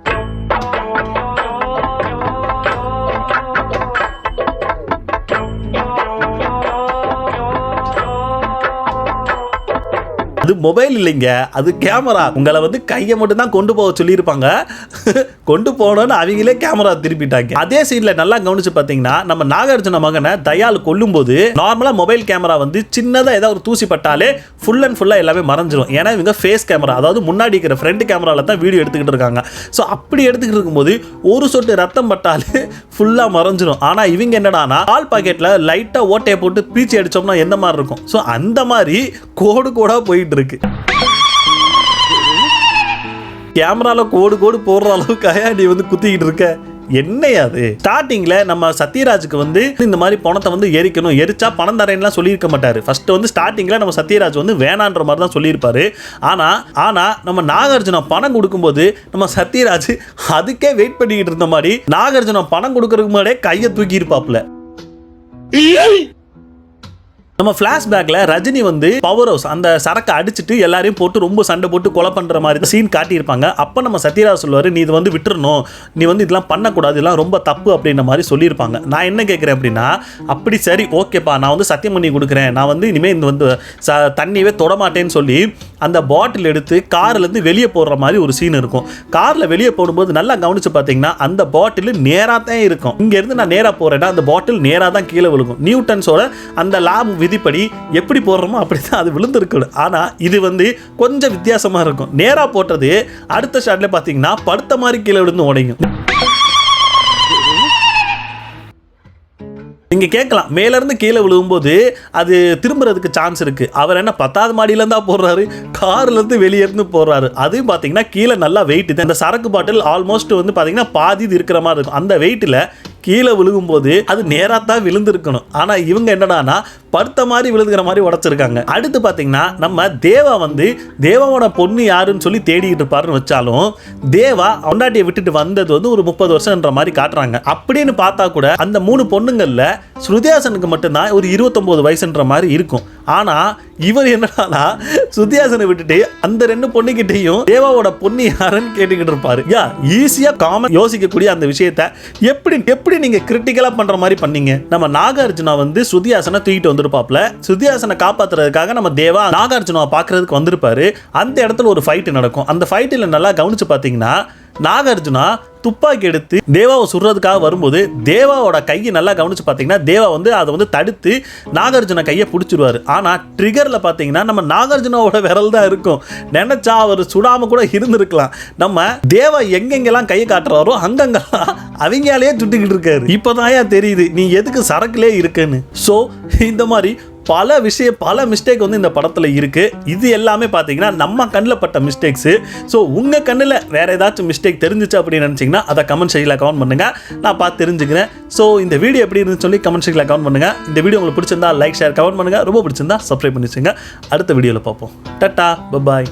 அது மொபைல் இல்லைங்க, அது கேமரா. உங்களை வந்து கையை மட்டும் தான் கொண்டு போக சொல்லியிருப்பாங்க. கொண்டு போனோன்னு அவங்களே கேமரா திருப்பிட்டாங்க. அதே சீன்ல நல்லா கவனிச்சு பார்த்தீங்கன்னா நம்ம நாகார்ஜுன மகனை தயாள் கொல்லும் போது நார்மலா மொபைல் கேமரா வந்து சின்னதா ஏதாவது ஒரு தூசி பட்டாலே ஃபுல் அண்ட் ஃபுல்லா எல்லாமே மறைஞ்சிரும். ஏன்னா இவங்க ஃபேஸ் கேமரா, அதாவது முன்னாடி இருக்கிற ஃப்ரண்ட் கேமரால தான் வீடியோ எடுத்துக்கிட்டு இருக்காங்க. ஸோ அப்படி எடுத்துக்கிட்டு இருக்கும்போது ஒரு சொட்டு ரத்தம் பட்டாலே ஃபுல்லா மறைஞ்சிரும். ஆனா இவங்க என்னடானா கால் பாக்கெட்ல லைட்டா ஓட்டையை போட்டு பீச்சி அடிச்சோம்னா எந்த மாதிரி இருக்கும், ஸோ அந்த மாதிரி கோடு கோடா போயிட்டு இருக்கு. கேமரால கோடு கோடு போடுற அளவுக்காக நீ வந்து குத்திக்கிட்டு இருக்க. என்னையா அது? ஸ்டார்டிங்ல நம்ம சத்யராஜுக்கு வந்து இந்த மாதிரி பணத்தை வந்து எரிக்கணும், எரிச்சா பணம் தரேன்லாம் சொல்லியிருக்க மாட்டாரு. ஃபர்ஸ்ட் வந்து ஸ்டார்டிங்ல நம்ம சத்யராஜ் வந்து வேணான்ற மாதிரி தான் சொல்லியிருப்பாரு. ஆனா நம்ம நாகார்ஜுனா பணம் கொடுக்கும்போது நம்ம சத்யராஜ் அதுக்கே வெயிட் பண்ணிக்கிட்டு இருந்த மாதிரி நாகார்ஜுனா பணம் கொடுக்கறதுக்கு முன்னாடியே கையை தூக்கி இருப்பாப்ல. நம்ம ஃபிளாஷ்பேக்ல ரஜினி வந்து பவர் ஹவுஸ் அந்த சரக்கு அடிச்சுட்டு எல்லாரையும் போட்டு ரொம்ப சண்டை போட்டு கொலை பண்ற மாதிரி சீன் காட்டியிருப்பாங்க. அப்ப நம்ம சத்யராஜ் சொல்லுவாரு, நீ இது வந்து விட்டுறணும், நீ வந்து இதெல்லாம் பண்ணக்கூடாது, இதெல்லாம் ரொம்ப தப்பு அப்படின்ற மாதிரி சொல்லியிருப்பாங்க. நான் என்ன கேட்குறேன் அப்படின்னா, அப்படி சரி ஓகேப்பா, நான் வந்து சத்தியம் பண்ணி கொடுக்குறேன், நான் வந்து இனிமேல் இந்த வந்து தண்ணியவே தொடமாட்டேன்னு சொல்லி அந்த பாட்டில் எடுத்து கார்லேருந்து வெளியே போடுற மாதிரி ஒரு சீன் இருக்கும். காரில் வெளியே போடும்போது நல்லா கவனிச்சு பார்த்தீங்கன்னா அந்த பாட்டில் நேராக தான் இருக்கும். இங்கேருந்து நான் நேராக போகிறேன்னா அந்த பாட்டில் நேராக தான் கீழே விழுகும். நியூட்டன்ஸோட அந்த லா விதிப்படி எப்படி போடுறோமோ அப்படி தான் அது விழுந்திருக்கணும். ஆனால் இது வந்து கொஞ்சம் வித்தியாசமாக இருக்கும். நேராக போட்டது அடுத்த ஷாட்ல பார்த்தீங்கன்னா படுத்த மாதிரி கீழே விழுந்து உடையும். நீங்க கேட்கலாம், மேல இருந்து கீழே விழுகும்போது அது திரும்புறதுக்கு சான்ஸ் இருக்கு. அவர் என்ன 10வது மாடியில இருந்தா போடுறாரு, கார்ல இருந்து வெளியே இருந்து போடுறாரு. அதுவும் பாத்தீங்கன்னா கீழே நல்லா வெயிட். இந்த சரக்கு பாட்டில் ஆல்மோஸ்ட் வந்து பாத்தீங்கன்னா பாதி இருக்கிற மாதிரி இருக்கும். அந்த வெயிட்ல கீழே விழுகும்போது அது நேரா தான் விழுந்திருக்கணும். ஆனா இவங்க என்னடானா படுத்த மாதிரி விழுதுகிற மாதிரி உடைச்சிருக்காங்க. அடுத்து பாத்தீங்கன்னா நம்ம தேவா வந்து தேவாவோட பொண்ணு யாருன்னு சொல்லி தேடிக்கிட்டு இருப்பாருன்னு வச்சாலும், தேவா பொண்டாட்டியை விட்டுட்டு வந்தது வந்து ஒரு 30 வருஷம்ன்ற மாதிரி காட்டுறாங்க. அப்படின்னு பார்த்தா கூட அந்த 3 பொண்ணுங்கள்ல ஸ்ருதிஹாசனுக்கு மட்டும்தான் ஒரு 29 வயசுன்ற மாதிரி இருக்கும். ஆனா இவர் என்னன்னா ஸ்ருதிஹாசனை விட்டுட்டு அந்த 2 பொண்ணுகிட்டையும் தேவாவோட பொண்ணு யாருன்னு கேட்டுக்கிட்டு இருப்பாரு. ஈஸியா காமன் யோசிக்கக்கூடிய அந்த விஷயத்தை எப்படி நீங்க கிரிட்டிக்கலா பண்ற மாதிரி பண்ணீங்க. நம்ம நாகார்ஜுனா வந்து ஸ்ருதிஹாசனை தூக்கிட்டு வந்திருப்பாப்ல. ஸ்ருதிஹாசனை காப்பாத்துறதுக்காக நம்ம தேவா நாகார்ஜுனாவை பார்க்கறதுக்கு வந்திருப்பாரு. அந்த இடத்துல ஒரு ஃபைட் நடக்கும். அந்த ஃபைட்டில் நல்லா கவனிச்சு பார்த்தீங்கன்னா நாகார்ஜுனா துப்பாக்கி எடுத்து தேவாவை சுடுறதுக்காக வரும்போது தேவாவோட கையை நல்லா கவனிச்சு பார்த்தீங்கன்னா தேவா வந்து அதை வந்து தடுத்து நாகார்ஜுனா கையை பிடிச்சிருவாரு. ஆனால் ட்ரிகரில் பார்த்தீங்கன்னா நம்ம நாகார்ஜுனாவோட விரல் தான் இருக்கும். நினைச்சா அவர் சுடாம கூட இருந்திருக்கலாம். நம்ம தேவா எங்கெங்கெல்லாம் கையை காட்டுறாரோ அங்கங்கெல்லாம் அவங்களாலேயே சுட்டுக்கிட்டு இருக்காரு. இப்போதான் தெரியுது நீ எதுக்கு சரக்குலே இருக்குன்னு. ஸோ இந்த மாதிரி பல மிஸ்டேக் வந்து இந்த படத்தில் இருக்கு. இது எல்லாமே பார்த்தீங்கன்னா நம்ம கண்ணில் பட்ட மிஸ்டேக்ஸு. ஸோ உங்கள் கண்ணில் வேற ஏதாச்சும் மிஸ்டேக் தெரிஞ்சிச்சு அப்படின்னு நினச்சிங்கன்னா அதை கமெண்ட் செக்ஷனில் கமெண்ட் பண்ணுங்க, நான் பார்த்து தெரிஞ்சுக்கிறேன். ஸோ இந்த வீடியோ எப்படி இருந்துச்சு சொல்லி கமெண்ட் செக்ஷனில் கமெண்ட் பண்ணுங்க. இந்த வீடியோ உங்களுக்கு பிடிச்சிருந்தா லைக் ஷேர் கமெண்ட் பண்ணுங்க. ரொம்ப பிடிச்சிருந்தா சப்ஸ்கிரைப் பண்ணி வச்சுங்க. அடுத்த வீடியோவில் பார்ப்போம். Tata, bye bye.